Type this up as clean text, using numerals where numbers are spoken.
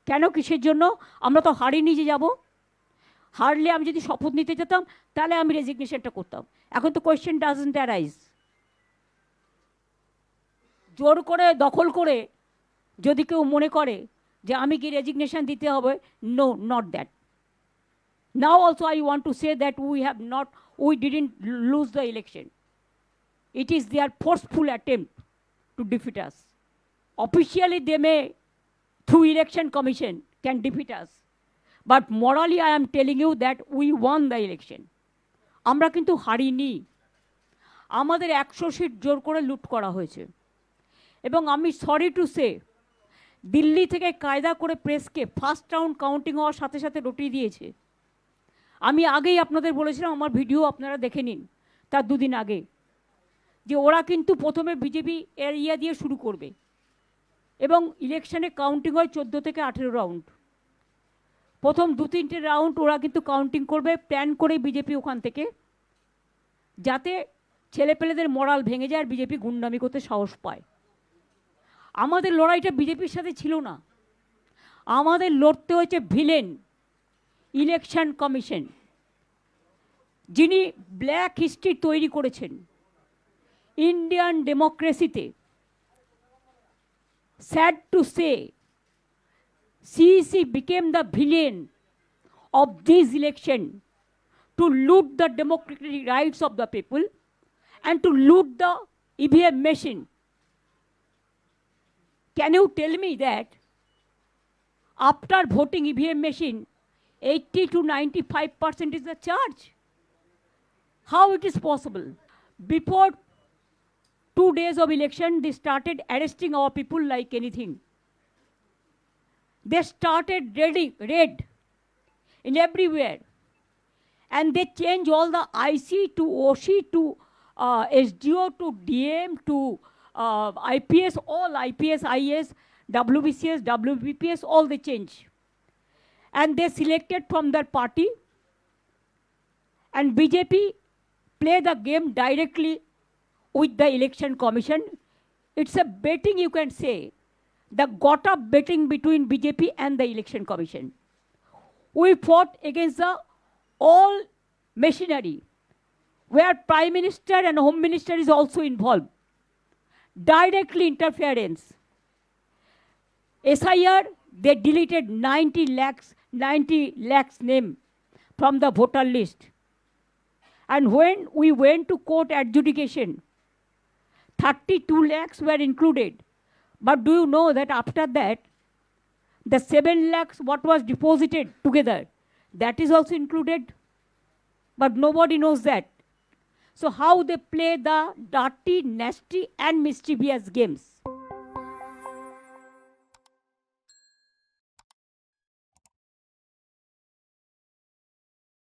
কেন, কিসের জন্য? আমরা তো হারিনি যে যাব। হারলে আমি যদি শপথ নিতে যেতাম তাহলে আমি রেজিগনেশনটা করতাম। এখন তো কোয়েশ্চেন ডাজন্ট অ্যারাইজ। জোর করে দখল করে যদি কেউ মনে করে যে আমি কি রেজিগনেশন দিতে হবে, no, not that. Now also I want to say that we didn't lose the election. It is their forceful attempt to defeat us. Officially, they may, through election commission, can defeat us. But morally, I am telling you that we won the election. আমরা কিন্তু হারিনি। আমাদের 100 seat জোর করে লুট করা হয়েছে। এবং আমি সরি টু সে, দিল্লি থেকে কায়দা করে প্রেসকে ফার্স্ট রাউন্ড কাউন্টিং হওয়ার সাথে সাথে রটিয়ে দিয়েছে। আমি আগেই আপনাদের বলেছিলাম, আমার ভিডিও আপনারা দেখে নিন তার দুদিন আগে, যে ওরা কিন্তু প্রথমে বিজেপি এরিয়া দিয়ে শুরু করবে এবং ইলেকশনে কাউন্টিং হয় 14 থেকে 18 রাউন্ড। প্রথম 2-3টে রাউন্ড ওরা কিন্তু কাউন্টিং করবে প্ল্যান করে বিজেপি ওখান থেকে, যাতে ছেলেপেলেদের মরাল ভেঙে যায় আর বিজেপি গুন্ডামি করতে সাহস পায়। আমাদের লড়াইটা বিজেপির সাথে ছিল না, আমাদের লড়তে হয়েছে ভিলেন ইলেকশন কমিশন, যিনি ব্ল্যাক হিস্ট্রি তৈরি করেছেন ইন্ডিয়ান ডেমোক্রেসিতে। Sad to say, CEC became the villain of this election to loot the democratic rights of the people and to loot the EVM machine. Can you tell me that after voting EVM machine, 80 to 95% is the charge? How it is possible? Before 2 days of election, they started arresting our people like anything. They started raid in everywhere. And they changed all the IC to OC to SDO to DM to IPS, all IPS, IS, WBCS, WBPS, all they changed. And they selected from their party. And BJP play the game directly with the election commission. It's a betting, you can say, the got-up betting between BJP and the election commission. We fought against the all machinery, where Prime Minister and Home Minister is also involved. Directly interference. SIR, they deleted 90 lakhs name from the voter list. And when we went to court adjudication, 32 lakhs were included. But do you know that after that, the 7 lakhs what was deposited together, that is also included? But nobody knows that. So how they play the dirty, nasty and mischievous games.